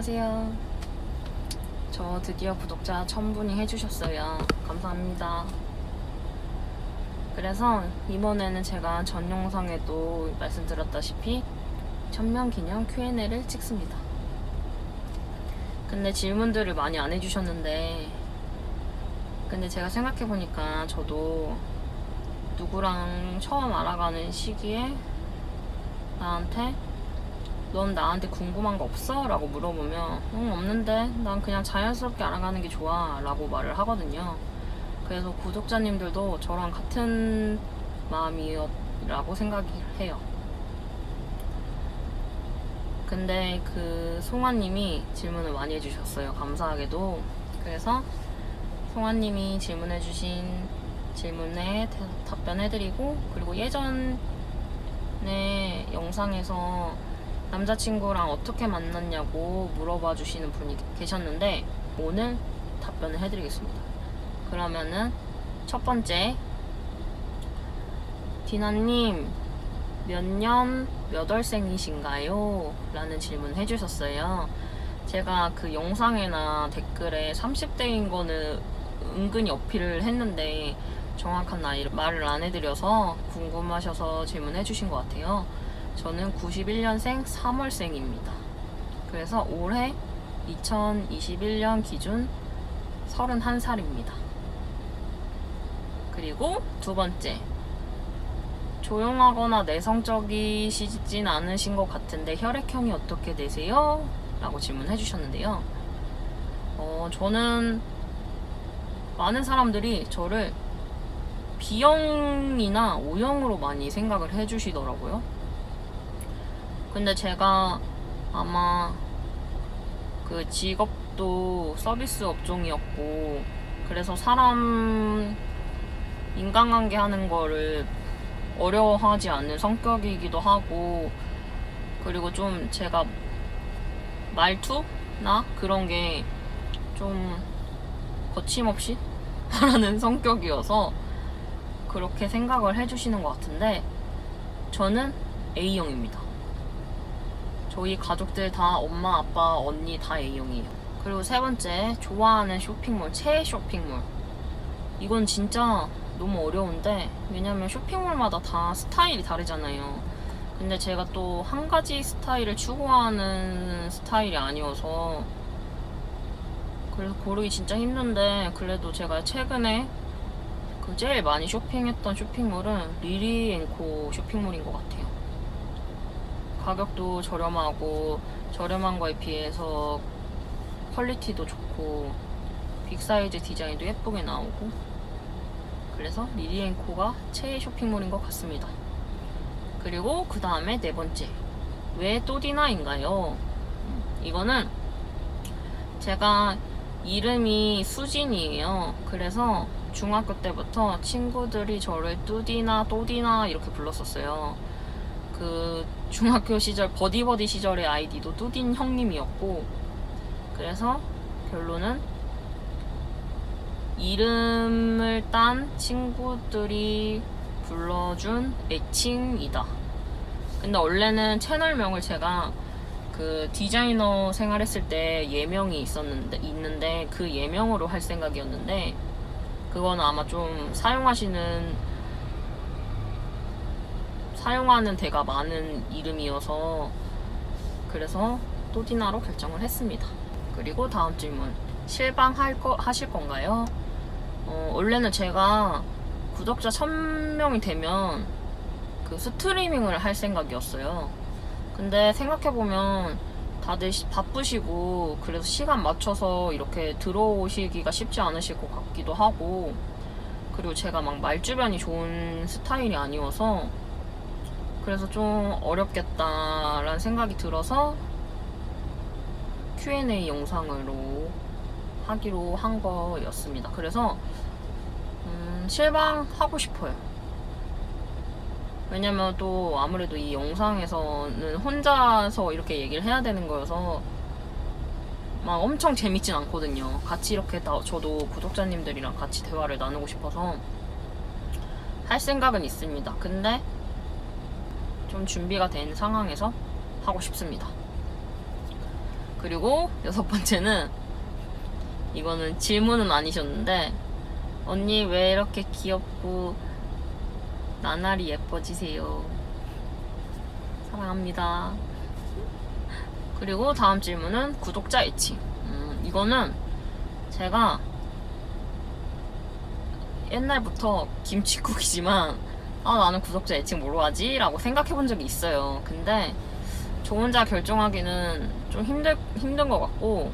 안녕하세요. 저 드디어 구독자 1000분이 해주셨어요. 감사합니다. 그래서 이번에는 제가 전 영상에도 말씀드렸다시피 1000명 기념 Q&A를 찍습니다. 근데 질문들을 많이 안 해주셨는데, 근데 제가 생각해보니까 저도 누구랑 처음 알아가는 시기에 나한테 넌 나한테 궁금한 거 없어? 라고 물어보면 없는데 난 그냥 자연스럽게 알아가는 게 좋아 라고 말을 하거든요. 그래서 구독자님들도 저랑 같은 마음이라고 생각을 해요. 근데 그 송아님이 질문을 많이 해주셨어요. 감사하게도. 그래서 송아님이 질문해주신 질문에 답변해드리고, 그리고 예전에 영상에서 남자친구랑 어떻게 만났냐고 물어봐 주시는 분이 계셨는데 오늘 답변을 해드리겠습니다. 그러면은 첫 번째, 디나님 몇 년 몇 월생이신가요? 라는 질문 해주셨어요. 제가 그 영상이나 댓글에 30대인 거는 은근히 어필을 했는데 정확한 나이를 말을 안 해드려서 궁금하셔서 질문해 주신 것 같아요. 저는 91년생 3월생입니다. 그래서 올해 2021년 기준 31살입니다. 그리고 두 번째, 조용하거나 내성적이시진 않으신 것 같은데 혈액형이 어떻게 되세요? 라고 질문해 주셨는데요. 저는 많은 사람들이 저를 B형이나 O형으로 많이 생각을 해주시더라고요. 근데 제가 아마 그 직업도 서비스 업종이었고, 그래서 사람 인간관계 하는 거를 어려워하지 않는 성격이기도 하고, 그리고 좀 제가 말투나 그런 게 좀 거침없이 말하는 성격이어서 그렇게 생각을 해주시는 것 같은데, 저는 A형입니다. 저희 가족들 다 엄마, 아빠, 언니 다 A형이에요. 그리고 세 번째, 좋아하는 쇼핑몰, 최애 쇼핑몰. 이건 진짜 너무 어려운데, 왜냐면 쇼핑몰마다 다 스타일이 다르잖아요. 근데 제가 또 한 가지 스타일을 추구하는 스타일이 아니어서 그래서 고르기 진짜 힘든데, 그래도 제가 최근에 그 제일 많이 쇼핑했던 쇼핑몰은 리리앤코 쇼핑몰인 것 같아요. 가격도 저렴하고, 저렴한 거에 비해서 퀄리티도 좋고, 빅사이즈 디자인도 예쁘게 나오고, 그래서 리리앤코가 최애 쇼핑몰인 것 같습니다. 그리고 그 다음에 네 번째, 왜 또디나인가요? 이거는 제가 이름이 수진이에요. 그래서 중학교 때부터 친구들이 저를 뚜디나 또디나 이렇게 불렀었어요. 그 중학교 시절 버디버디 시절의 아이디도 뚜딘 형님이었고, 그래서 결론은 이름을 딴 친구들이 불러준 애칭이다. 근데 원래는 채널명을 제가 그 디자이너 생활했을 때 예명이 있는데 그 예명으로 할 생각이었는데, 그건 아마 좀 사용하는 데가 많은 이름이어서 그래서 또디나로 결정을 했습니다. 그리고 다음 질문, 실방 하실 건가요? 원래는 제가 구독자 1000명이 되면 그 스트리밍을 할 생각이었어요. 근데 생각해보면 다들 바쁘시고, 그래서 시간 맞춰서 이렇게 들어오시기가 쉽지 않으실 것 같기도 하고, 그리고 제가 막 말주변이 좋은 스타일이 아니어서 그래서 좀 어렵겠다라는 생각이 들어서 Q&A 영상으로 하기로 한 거였습니다. 그래서 실방하고 싶어요. 왜냐면 또 아무래도 이 영상에서는 혼자서 이렇게 얘기를 해야 되는 거여서 막 엄청 재밌진 않거든요. 같이 이렇게 저도 구독자님들이랑 같이 대화를 나누고 싶어서 할 생각은 있습니다. 근데 좀 준비가 된 상황에서 하고 싶습니다. 그리고 6번째는, 이거는 질문은 아니셨는데, 언니 왜 이렇게 귀엽고 나날이 예뻐지세요? 사랑합니다. 그리고 다음 질문은 구독자 애칭. 이거는 제가 옛날부터 김치국이지만 나는 구독자 애칭 뭐로 하지? 라고 생각해본 적이 있어요. 근데 저 혼자 결정하기는 좀 힘든 것 같고,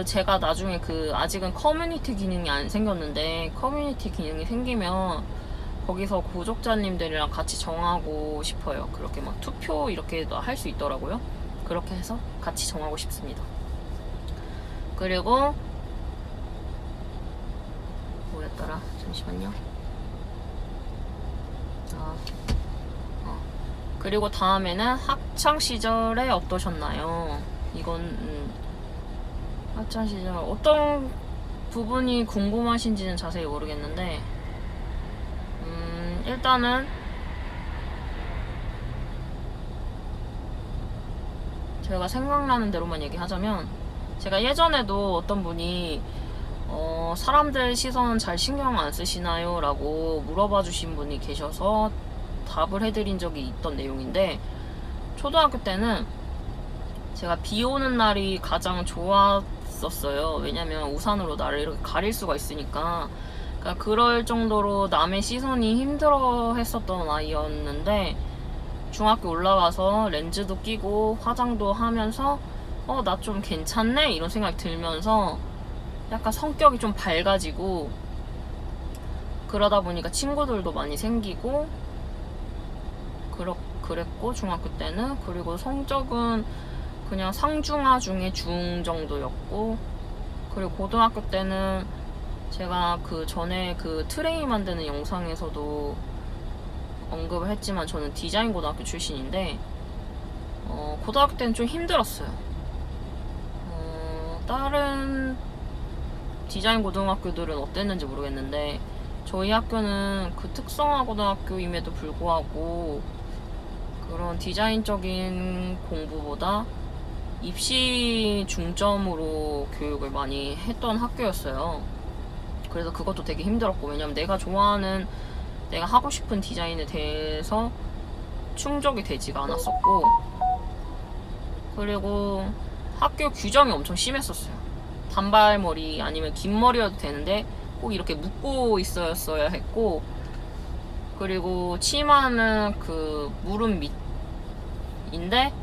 제가 나중에 아직은 커뮤니티 기능이 안 생겼는데, 커뮤니티 기능이 생기면 거기서 구독자님들이랑 같이 정하고 싶어요. 그렇게 막 투표 이렇게 할 수 있더라고요. 그렇게 해서 같이 정하고 싶습니다. 그리고 뭐였더라? 잠시만요. 그리고 다음에는 학창 시절에 어떠셨나요? 이건 학창 시절 어떤 부분이 궁금하신지는 자세히 모르겠는데, 일단은 제가 생각나는 대로만 얘기하자면, 제가 예전에도 어떤 분이 사람들 시선 잘 신경 안 쓰시나요? 라고 물어봐 주신 분이 계셔서 답을 해드린 적이 있던 내용인데, 초등학교 때는 제가 비 오는 날이 가장 좋았었어요. 왜냐면 우산으로 나를 이렇게 가릴 수가 있으니까. 그러니까 그럴 정도로 남의 시선이 힘들어 했었던 아이였는데, 중학교 올라가서 렌즈도 끼고 화장도 하면서 나 좀 괜찮네? 이런 생각이 들면서 약간 성격이 좀 밝아지고, 그러다 보니까 친구들도 많이 생기고 그랬고, 중학교 때는. 그리고 성적은 그냥 상중하 중에 중 정도였고, 그리고 고등학교 때는 제가 전에 트레이 만드는 영상에서도 언급을 했지만, 저는 디자인 고등학교 출신인데, 고등학교 때는 좀 힘들었어요. 다른 디자인 고등학교들은 어땠는지 모르겠는데, 저희 학교는 특성화 고등학교임에도 불구하고 그런 디자인적인 공부보다 입시 중점으로 교육을 많이 했던 학교였어요. 그래서 그것도 되게 힘들었고, 왜냐면 내가 하고 싶은 디자인에 대해서 충족이 되지가 않았었고, 그리고 학교 규정이 엄청 심했었어요. 단발머리 아니면 긴 머리여도 되는데 꼭 이렇게 묶고 있었어야 했고, 그리고 치마는 무릎 밑인데,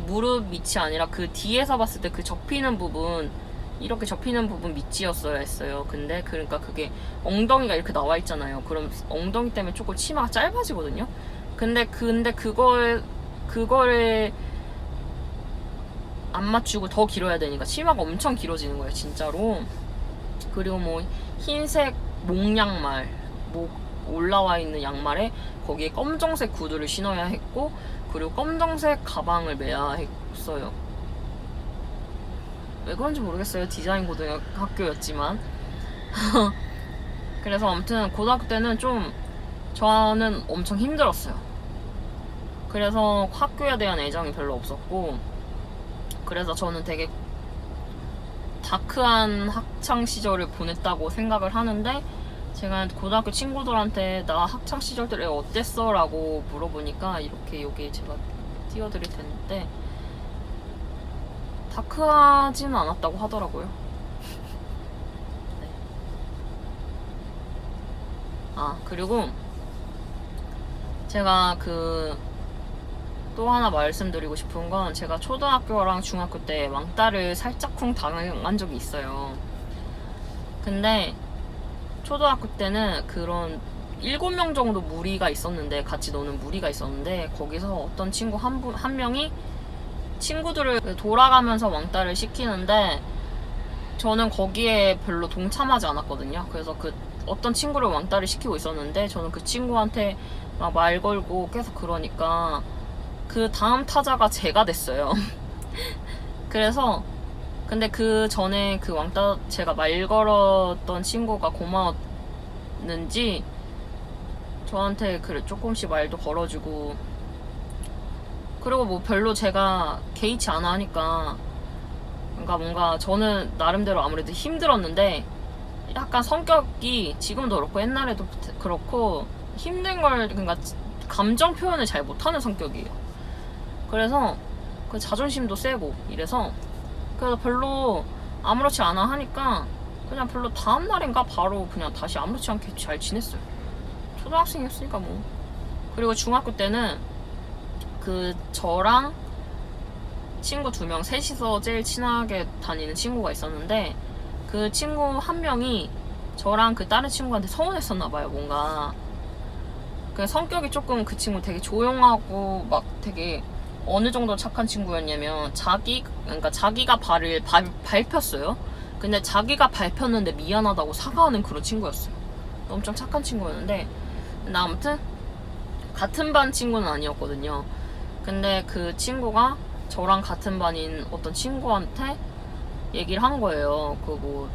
무릎 밑이 아니라 뒤에서 봤을 때 접히는 부분, 이렇게 접히는 부분 밑이었어야 했어요. 근데 그러니까 그게 엉덩이가 이렇게 나와 있잖아요. 그럼 엉덩이 때문에 조금 치마가 짧아지거든요. 근데 그거를 안 맞추고 더 길어야 되니까 치마가 엄청 길어지는 거예요, 진짜로. 그리고 흰색 목양말, 올라와 있는 양말에 거기에 검정색 구두를 신어야 했고, 그리고 검정색 가방을 매야 했어요. 왜 그런지 모르겠어요. 디자인 고등학교였지만. 그래서 아무튼 고등학교 때는 저는 엄청 힘들었어요. 그래서 학교에 대한 애정이 별로 없었고, 그래서 저는 되게 다크한 학창 시절을 보냈다고 생각을 하는데, 제가 고등학교 친구들한테 나 학창 시절 때 어땠어? 라고 물어보니까 이렇게 여기 제가 띄워드릴 텐데, 다크하지는 않았다고 하더라고요. 네. 그리고 제가 또 하나 말씀드리고 싶은 건, 제가 초등학교랑 중학교 때 왕따를 살짝쿵 당한 적이 있어요. 근데 초등학교 때는 그런 7명 정도 같이 노는 무리가 있었는데, 거기서 어떤 친구 한 명이 친구들을 돌아가면서 왕따를 시키는데, 저는 거기에 별로 동참하지 않았거든요. 그래서 어떤 친구를 왕따를 시키고 있었는데, 저는 그 친구한테 막 말 걸고 계속 그러니까 다음 타자가 제가 됐어요. 그래서 근데 전에 왕따 제가 말 걸었던 친구가 고마웠는지 저한테 조금씩 말도 걸어주고 그리고 뭐 별로 제가 개의치 않아 하니까, 그러니까 뭔가 저는 나름대로 아무래도 힘들었는데 약간 성격이 지금도 그렇고 옛날에도 그렇고 힘든 걸, 그러니까 감정 표현을 잘 못하는 성격이에요. 그래서 그 자존심도 세고 이래서, 그래서 별로 아무렇지 않아 하니까 그냥 별로 다음 날인가 바로 그냥 다시 아무렇지 않게 잘 지냈어요. 초등학생이었으니까 뭐. 그리고 중학교 때는 그 저랑 친구 2명 셋이서 제일 친하게 다니는 친구가 있었는데, 그 친구 한 명이 저랑 그 다른 친구한테 서운했었나봐요. 뭔가 그 성격이 조금, 그 친구 되게 조용하고 막 되게 어느 정도 착한 친구였냐면, 그러니까 자기가 발을 밟혔어요. 근데 자기가 밟혔는데 미안하다고 사과하는 그런 친구였어요. 엄청 착한 친구였는데, 근데 아무튼 같은 반 친구는 아니었거든요. 근데 그 친구가 저랑 같은 반인 어떤 친구한테 얘기를 한 거예요. 그 뭐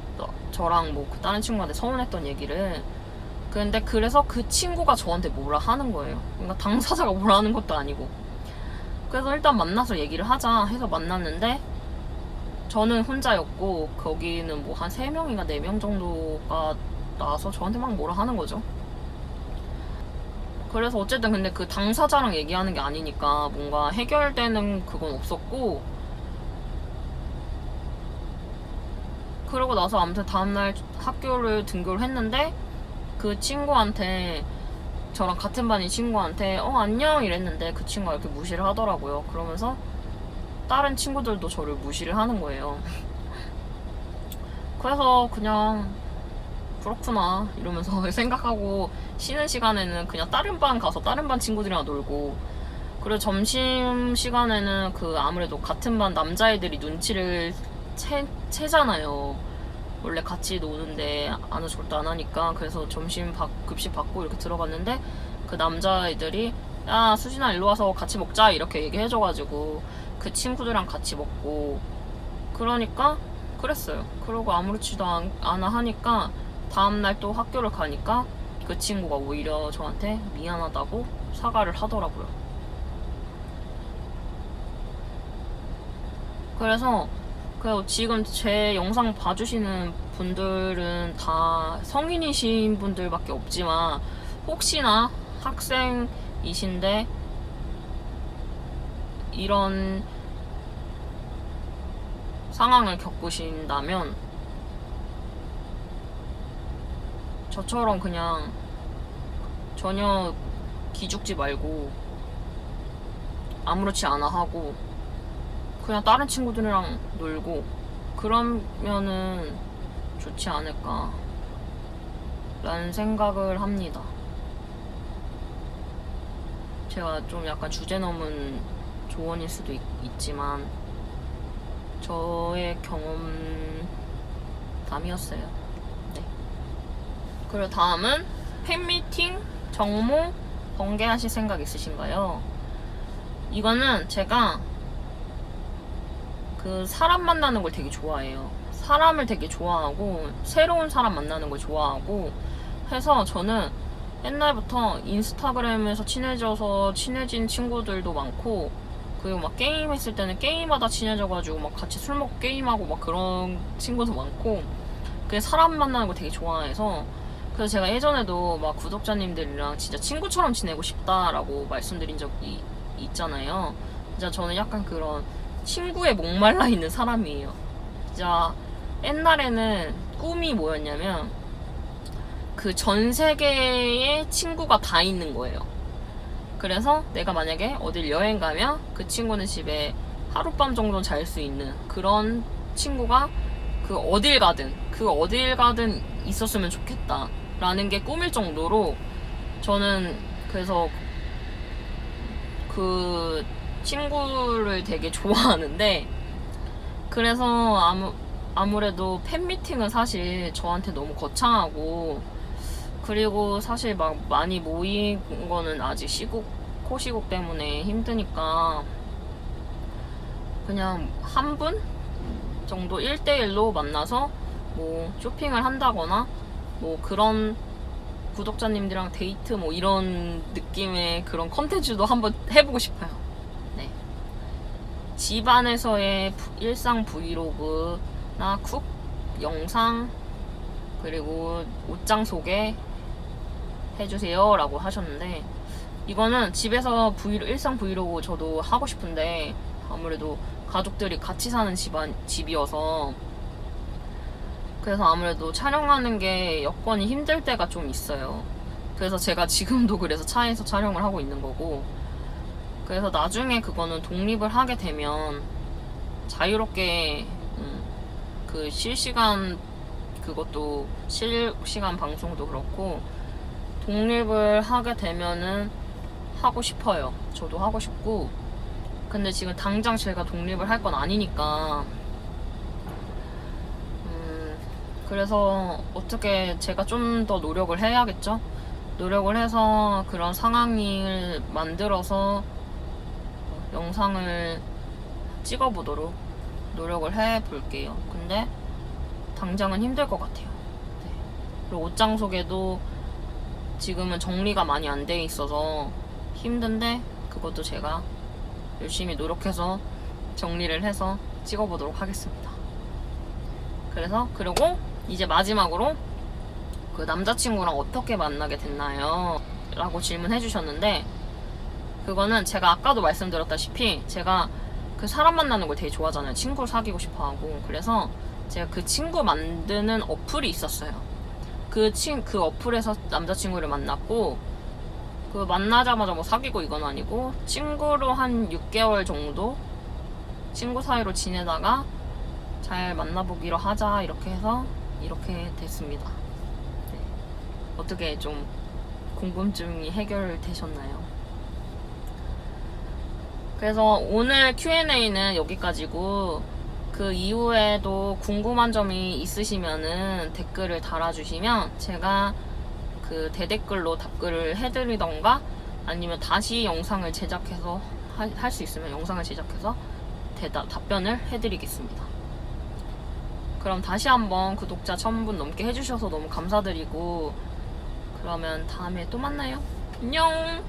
저랑 뭐 그 다른 친구한테 서운했던 얘기를. 근데 그래서 그 친구가 저한테 뭐라 하는 거예요. 그러니까 당사자가 뭐라 하는 것도 아니고. 그래서 일단 만나서 얘기를 하자 해서 만났는데, 저는 혼자였고 거기는 뭐 한 3명인가 4명 정도가 나와서 저한테 막 뭐라 하는 거죠. 그래서 어쨌든 근데 그 당사자랑 얘기하는 게 아니니까 뭔가 해결되는 그건 없었고, 그러고 나서 아무튼 다음날 학교를 등교를 했는데, 그 친구한테, 저랑 같은 반인 친구한테 안녕 이랬는데 그 친구가 이렇게 무시를 하더라고요. 그러면서 다른 친구들도 저를 무시를 하는 거예요. 그래서 그냥 그렇구나 이러면서 생각하고, 쉬는 시간에는 그냥 다른 반 가서 다른 반 친구들이랑 놀고, 그리고 점심시간에는 그 아무래도 같은 반 남자애들이 눈치를 채잖아요. 원래 같이 노는데 아는 절대 안 하니까. 그래서 급식 받고 이렇게 들어갔는데, 그 남자애들이 야 수진아 일로 와서 같이 먹자 이렇게 얘기해줘가지고 그 친구들이랑 같이 먹고, 그러니까 그랬어요. 그러고 아무렇지도 않아 하니까 다음날 또 학교를 가니까 그 친구가 오히려 저한테 미안하다고 사과를 하더라고요. 그래서 지금 제 영상 봐주시는 분들은 다 성인이신 분들밖에 없지만, 혹시나 학생이신데 이런 상황을 겪으신다면 저처럼 그냥 전혀 기죽지 말고 아무렇지 않아 하고 그냥 다른 친구들이랑 놀고 그러면은 좋지 않을까 라는 생각을 합니다. 제가 좀 약간 주제 넘은 조언일 수도 있지만 저의 경험담이었어요. 네. 그리고 다음은 팬미팅 정모 번개하실 생각 있으신가요? 이거는 제가 그 사람 만나는 걸 되게 좋아해요. 사람을 되게 좋아하고 새로운 사람 만나는 걸 좋아하고 해서, 저는 옛날부터 인스타그램에서 친해진 친구들도 많고, 그리고 막 게임 했을 때는 게임하다 친해져가지고 막 같이 술 먹고 게임하고 막 그런 친구도 많고, 그 사람 만나는 걸 되게 좋아해서, 그래서 제가 예전에도 막 구독자님들이랑 진짜 친구처럼 지내고 싶다라고 말씀드린 적이 있잖아요. 진짜 저는 약간 그런 친구에 목말라 있는 사람이에요. 진짜 옛날에는 꿈이 뭐였냐면, 그 전 세계에 친구가 다 있는 거예요. 그래서 내가 만약에 어딜 여행 가면 그 친구네 집에 하룻밤 정도 잘 수 있는 그런 친구가 어딜 가든 있었으면 좋겠다 라는 게 꿈일 정도로, 저는 그래서 그 친구를 되게 좋아하는데, 그래서 아무래도 팬미팅은 사실 저한테 너무 거창하고, 그리고 사실 막 많이 모인 거는 아직 코시국 때문에 힘드니까 그냥 한 분 정도 1대1로 만나서 뭐 쇼핑을 한다거나 뭐 그런 구독자님들이랑 데이트 뭐 이런 느낌의 그런 컨텐츠도 한번 해보고 싶어요. 네. 집안에서의 일상 브이로그나 쿡 영상 그리고 옷장 소개 해주세요 라고 하셨는데, 이거는 집에서 일상 브이로그 저도 하고 싶은데 아무래도 가족들이 같이 사는 집이어서 그래서 아무래도 촬영하는 게 여건이 힘들 때가 좀 있어요. 그래서 제가 지금도 그래서 차에서 촬영을 하고 있는 거고, 그래서 나중에 그거는 독립을 하게 되면 자유롭게 그 실시간 그것도 실시간 방송도 그렇고 독립을 하게 되면은 하고 싶어요. 저도 하고 싶고. 근데 지금 당장 제가 독립을 할 건 아니니까 그래서 어떻게 제가 좀 더 노력을 해야겠죠? 노력을 해서 그런 상황을 만들어서 영상을 찍어보도록 노력을 해볼게요. 근데 당장은 힘들 것 같아요. 네. 그리고 옷장 소개도 지금은 정리가 많이 안 돼 있어서 힘든데 그것도 제가 열심히 노력해서 정리를 해서 찍어보도록 하겠습니다. 그리고 이제 마지막으로 그 남자친구랑 어떻게 만나게 됐나요? 라고 질문해 주셨는데, 그거는 제가 아까도 말씀드렸다시피 제가 그 사람 만나는 걸 되게 좋아하잖아요. 친구를 사귀고 싶어 하고. 그래서 제가 그 친구 만드는 어플이 있었어요. 그 어플에서 남자친구를 만났고, 그 만나자마자 뭐 사귀고 이건 아니고 친구로 한 6개월 정도 친구 사이로 지내다가 잘 만나보기로 하자 이렇게 해서 이렇게 됐습니다. 네. 어떻게 좀 궁금증이 해결되셨나요? 그래서 오늘 Q&A는 여기까지고, 그 이후에도 궁금한 점이 있으시면은 댓글을 달아주시면 제가 그 대댓글로 답글을 해드리던가 아니면 다시 영상을 제작해서 할 수 있으면 영상을 제작해서 답변을 해드리겠습니다. 그럼 다시 한번 구독자 1000분 넘게 해주셔서 너무 감사드리고, 그러면 다음에 또 만나요. 안녕.